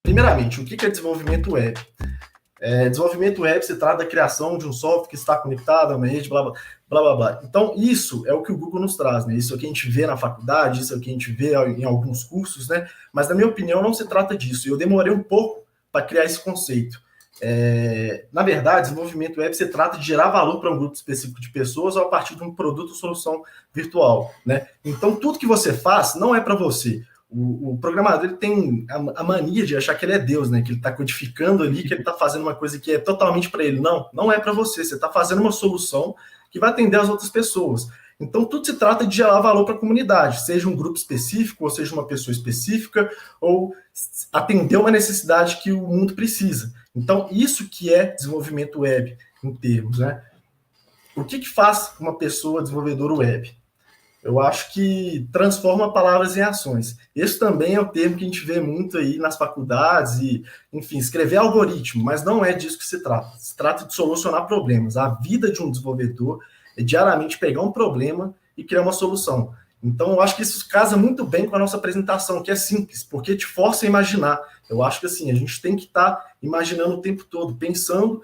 Primeiramente, o que é desenvolvimento web? Desenvolvimento web se trata da criação de um software que está conectado a uma rede, blá, blá, blá, blá, blá. Então, isso é o que o Google nos traz, né? Isso é o que a gente vê na faculdade, isso é o que a gente vê em alguns cursos, né? Mas, na minha opinião, não se trata disso. Eu demorei um pouco para criar esse conceito. Na verdade, desenvolvimento web se trata de gerar valor para um grupo específico de pessoas a partir de um produto ou solução virtual, né? Então, tudo que você faz não é para você. O programador ele tem a mania de achar que ele é Deus, né? Que ele está codificando ali, que ele está fazendo uma coisa que é totalmente para ele. Não, não é para você. Você está fazendo uma solução que vai atender as outras pessoas. Então, tudo se trata de gerar valor para a comunidade, seja um grupo específico, ou seja uma pessoa específica, ou atender uma necessidade que o mundo precisa. Então, isso que é desenvolvimento web, em termos, né? O que faz uma pessoa desenvolvedora web? Eu acho que transforma palavras em ações. Esse também é o termo que a gente vê muito aí nas faculdades e, enfim, escrever algoritmo, mas não é disso que se trata. Se trata de solucionar problemas. A vida de um desenvolvedor é diariamente pegar um problema e criar uma solução. Então, eu acho que isso casa muito bem com a nossa apresentação, que é simples, porque te força a imaginar. Eu acho que, assim, a gente tem que estar imaginando o tempo todo, pensando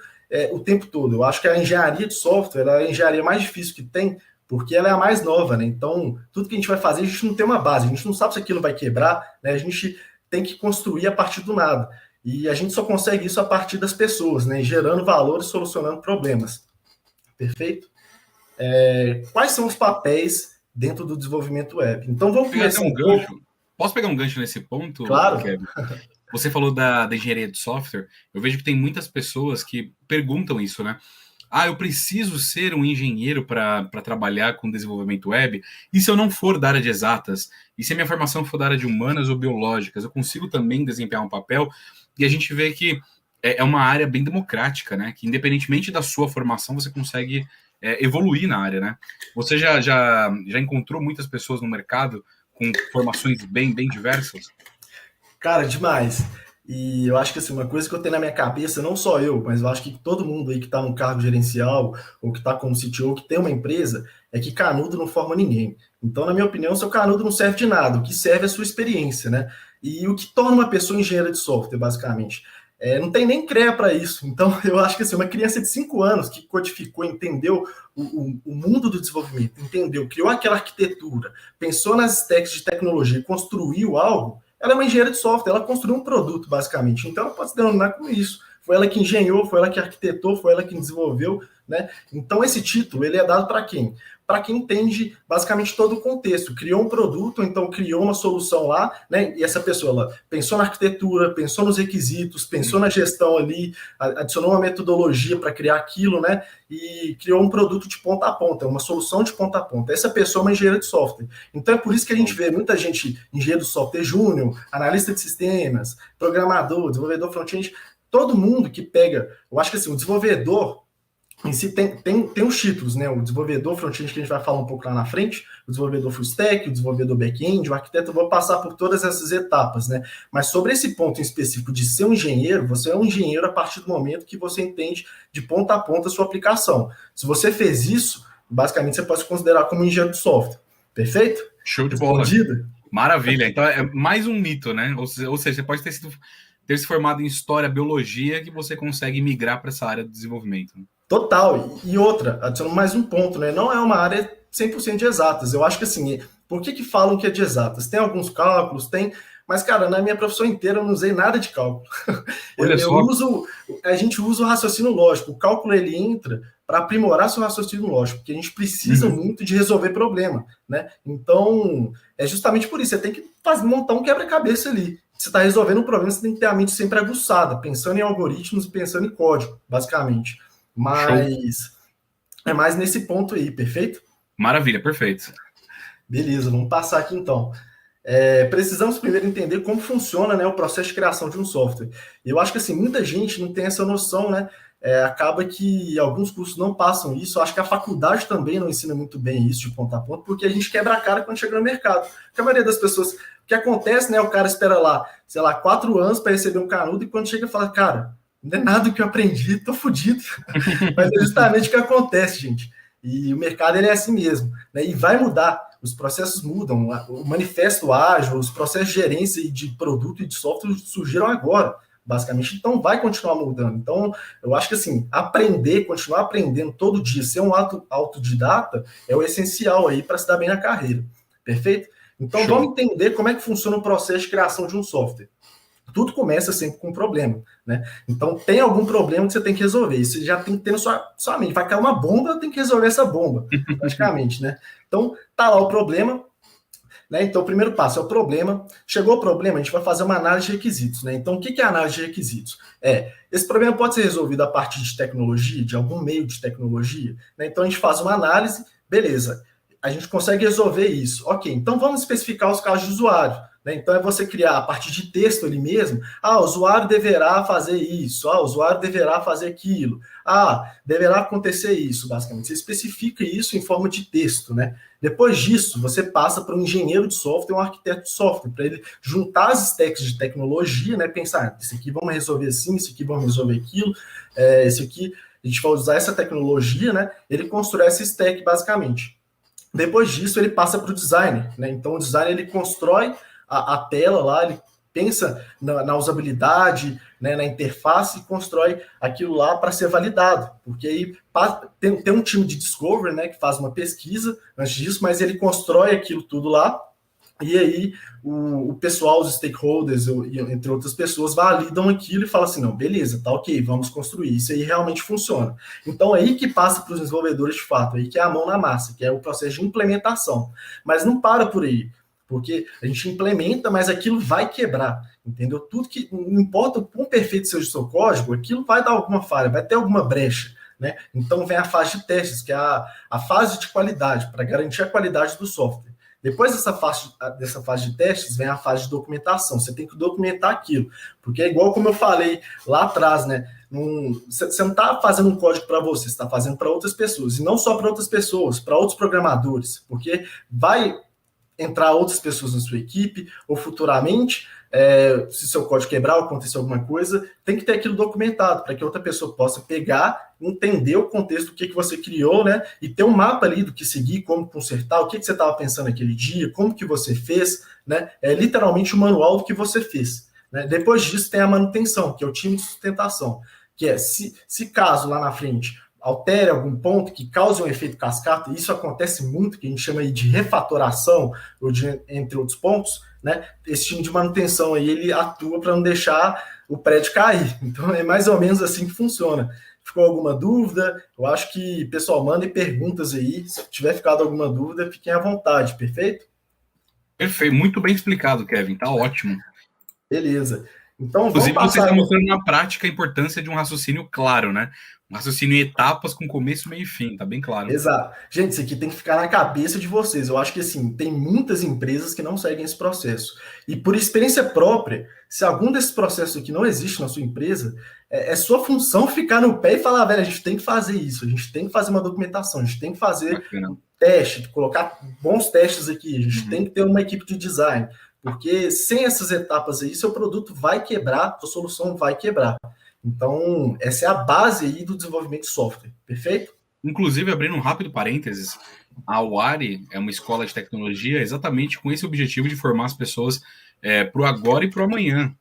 o tempo todo. Eu acho que a engenharia de software é a engenharia mais difícil que tem, porque ela é a mais nova, né? Então, tudo que a gente vai fazer, a gente não tem uma base, a gente não sabe se aquilo vai quebrar, né? A gente tem que construir a partir do nada. E a gente só consegue isso a partir das pessoas, né? Gerando valor e solucionando problemas. Perfeito? Quais são os papéis dentro do desenvolvimento web? Então, vamos começar um pouco. Posso pegar um gancho nesse ponto? Claro. Kevin? Você falou da engenharia de software. Eu vejo que tem muitas pessoas que perguntam isso, né? Eu preciso ser um engenheiro para trabalhar com desenvolvimento web? E se eu não for da área de exatas? E se a minha formação for da área de humanas ou biológicas? Eu consigo também desempenhar um papel? E a gente vê que é uma área bem democrática, né? Que independentemente da sua formação, você consegue evoluir na área, né? Você já encontrou muitas pessoas no mercado com formações bem diversas? Cara, demais. E eu acho que assim, uma coisa que eu tenho na minha cabeça, não só eu, mas eu acho que todo mundo aí que está no cargo gerencial, ou que está como CTO, que tem uma empresa, é que canudo não forma ninguém. Então, na minha opinião, seu canudo não serve de nada, o que serve é a sua experiência, né? E o que torna uma pessoa engenheira de software, basicamente. Não tem nem CREA para isso. Então, eu acho que assim, uma criança de 5 anos que codificou, entendeu o mundo do desenvolvimento, entendeu, criou aquela arquitetura, pensou nas stacks de tecnologia, construiu algo, ela é uma engenheira de software, ela construiu um produto, basicamente. Então, ela pode se denominar como isso. Foi ela que engenhou, foi ela que arquitetou, foi ela que desenvolveu, né? Então, esse título, ele é dado para quem? Para quem entende, basicamente, todo o contexto. Criou um produto, então criou uma solução lá, né? E essa pessoa, ela pensou na arquitetura, pensou nos requisitos, pensou na gestão ali, adicionou uma metodologia para criar aquilo, né? E criou um produto de ponta a ponta, uma solução de ponta a ponta. Essa pessoa é uma engenheira de software. Então é por isso que a gente vê muita gente, engenheiro de software júnior, analista de sistemas, programador, desenvolvedor front-end, todo mundo que pega, eu acho que assim, o desenvolvedor em si tem os títulos, né? O desenvolvedor front-end que a gente vai falar um pouco lá na frente, o desenvolvedor full stack, o desenvolvedor back-end, o arquiteto, eu vou passar por todas essas etapas, né? Mas sobre esse ponto em específico de ser um engenheiro, você é um engenheiro a partir do momento que você entende de ponta a ponta a sua aplicação. Se você fez isso, basicamente você pode se considerar como um engenheiro de software. Perfeito? Show de bola. Maravilha. Então é mais um mito, né? Ou seja, você pode ter se formado em história, biologia, que você consegue migrar para essa área de desenvolvimento. Total. E outra, adiciono mais um ponto, né? Não é uma área 100% de exatas. Eu acho que assim, por que falam que é de exatas? Tem alguns cálculos, tem, mas cara, na minha profissão inteira eu não usei nada de cálculo. A gente usa o raciocínio lógico. O cálculo ele entra para aprimorar seu raciocínio lógico, porque a gente precisa muito de resolver problema, né? Então, é justamente por isso, você tem que montar um quebra-cabeça ali. Você está resolvendo um problema, você tem que ter a mente sempre aguçada, pensando em algoritmos e pensando em código, basicamente. Mas é mais nesse ponto aí, perfeito? Maravilha, perfeito. Beleza, vamos passar aqui então. Precisamos primeiro entender como funciona, né, o processo de criação de um software. Eu acho que assim, muita gente não tem essa noção, né? Acaba que alguns cursos não passam isso. Eu acho que a faculdade também não ensina muito bem isso de ponta a ponta, porque a gente quebra a cara quando chega no mercado. Porque a maioria das pessoas, o que acontece, né? O cara espera lá, sei lá, 4 anos para receber um canudo e quando chega fala, cara, não é nada que eu aprendi, tô fodido. Mas é justamente o que acontece, gente. E o mercado ele é assim mesmo, né? E vai mudar, os processos mudam, o manifesto ágil, os processos de gerência de produto e de software surgiram agora, basicamente, então vai continuar mudando. Então, eu acho que assim, aprender, continuar aprendendo todo dia, ser um autodidata é o essencial aí para se dar bem na carreira. Perfeito? Então, Show. vamos entender como é que funciona o processo de criação de um software. Tudo começa sempre com um problema, né? Então, tem algum problema que você tem que resolver. Isso você já tem que ter na sua mente. Vai cair uma bomba, tem que resolver essa bomba, praticamente, né? Então, tá lá o problema, né? Então, o primeiro passo é o problema. Chegou o problema, a gente vai fazer uma análise de requisitos, né? Então, o que é a análise de requisitos? Esse problema pode ser resolvido a partir de tecnologia, de algum meio de tecnologia, né? Então, a gente faz uma análise, beleza. A gente consegue resolver isso. Ok, então vamos especificar os casos de usuário. Né? Então, é você criar a partir de texto ali mesmo. O usuário deverá fazer isso. O usuário deverá fazer aquilo. Deverá acontecer isso, basicamente. Você especifica isso em forma de texto, né? Depois disso, você passa para um engenheiro de software, um arquiteto de software, para ele juntar as stacks de tecnologia, né? Pensar, isso aqui vamos resolver assim, isso aqui vamos resolver aquilo, esse aqui, a gente vai usar essa tecnologia, né? Ele constrói essa stack, basicamente. Depois disso, ele passa para o designer, né? Então, o designer, ele constrói a tela lá, ele pensa na usabilidade, né, na interface e constrói aquilo lá para ser validado, porque aí tem um time de discovery, né, que faz uma pesquisa antes disso, mas ele constrói aquilo tudo lá, e aí o pessoal, os stakeholders, entre outras pessoas, validam aquilo e falam assim, não, beleza, tá ok, vamos construir, isso aí realmente funciona. Então, aí que passa para os desenvolvedores de fato, aí que é a mão na massa, que é o processo de implementação. Mas não para por aí, porque a gente implementa, mas aquilo vai quebrar, entendeu? Tudo que, não importa o quão perfeito seja o seu código, aquilo vai dar alguma falha, vai ter alguma brecha, né? Então vem a fase de testes, que é a fase de qualidade, para garantir a qualidade do software. Depois dessa fase de testes, vem a fase de documentação. Você tem que documentar aquilo, porque é igual como eu falei lá atrás, né? Você não está fazendo um código para você está fazendo para outras pessoas, e não só para outras pessoas, para outros programadores, porque vai entrar outras pessoas na sua equipe, ou futuramente, se seu código quebrar ou acontecer alguma coisa, tem que ter aquilo documentado, para que outra pessoa possa pegar, entender o contexto do que você criou, né, e ter um mapa ali do que seguir, como consertar, o que você estava pensando naquele dia, como que você fez, né, é literalmente o manual do que você fez. Né? Depois disso tem a manutenção, que é o time de sustentação, que é, se caso lá na frente altere algum ponto que cause um efeito cascata, e isso acontece muito, que a gente chama aí de refatoração, ou entre outros pontos, né? Esse time de manutenção aí, ele atua para não deixar o prédio cair. Então, é mais ou menos assim que funciona. Ficou alguma dúvida? Eu acho que, pessoal, mandem perguntas aí. Se tiver ficado alguma dúvida, fiquem à vontade, perfeito? Perfeito, muito bem explicado, Kevin, tá ótimo. Beleza. Então, Inclusive, vamos você passar... está mostrando na prática a importância de um raciocínio claro, né? Um raciocínio em etapas com começo, meio e fim, tá bem claro. Exato. Gente, isso aqui tem que ficar na cabeça de vocês. Eu acho que, assim, tem muitas empresas que não seguem esse processo. E por experiência própria, se algum desses processos aqui não existe na sua empresa, é sua função ficar no pé e falar, velho, a gente tem que fazer isso, a gente tem que fazer uma documentação, a gente tem que fazer um teste, colocar bons testes aqui, a gente tem que ter uma equipe de design. Porque sem essas etapas aí, seu produto vai quebrar, sua solução vai quebrar. Então, essa é a base aí do desenvolvimento de software, perfeito? Inclusive, abrindo um rápido parênteses, a UARI é uma escola de tecnologia exatamente com esse objetivo de formar as pessoas para o agora e para o amanhã.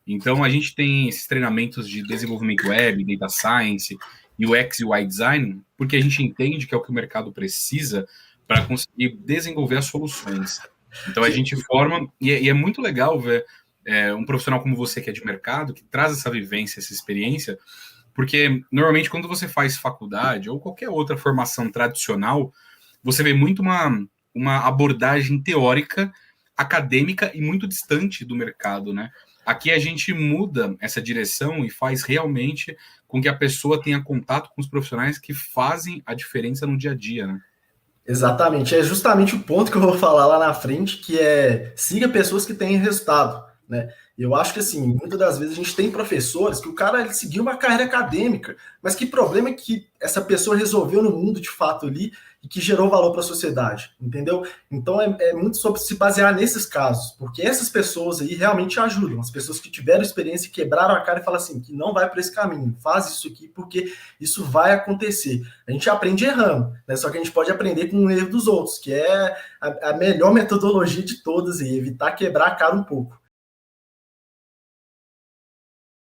Então, a gente tem esses treinamentos de desenvolvimento web, data science, UX e UI design, porque a gente entende que é o que o mercado precisa para conseguir desenvolver as soluções. Então, a gente forma, e é muito legal ver um profissional como você, que é de mercado, que traz essa vivência, essa experiência, porque normalmente quando você faz faculdade ou qualquer outra formação tradicional, você vê muito uma abordagem teórica, acadêmica e muito distante do mercado, né? Aqui a gente muda essa direção e faz realmente com que a pessoa tenha contato com os profissionais que fazem a diferença no dia a dia, né? Exatamente, é justamente o ponto que eu vou falar lá na frente, que é siga pessoas que têm resultado, né? Eu acho que, assim, muitas das vezes a gente tem professores que o cara ele seguiu uma carreira acadêmica, mas que problema é que essa pessoa resolveu no mundo de fato ali e que gerou valor para a sociedade, entendeu? Então é muito sobre se basear nesses casos, porque essas pessoas aí realmente ajudam, as pessoas que tiveram experiência e quebraram a cara e falam assim, que não vai para esse caminho, faz isso aqui porque isso vai acontecer. A gente aprende errando, né? Só que a gente pode aprender com o erro dos outros, que é a melhor metodologia de todas e evitar quebrar a cara um pouco.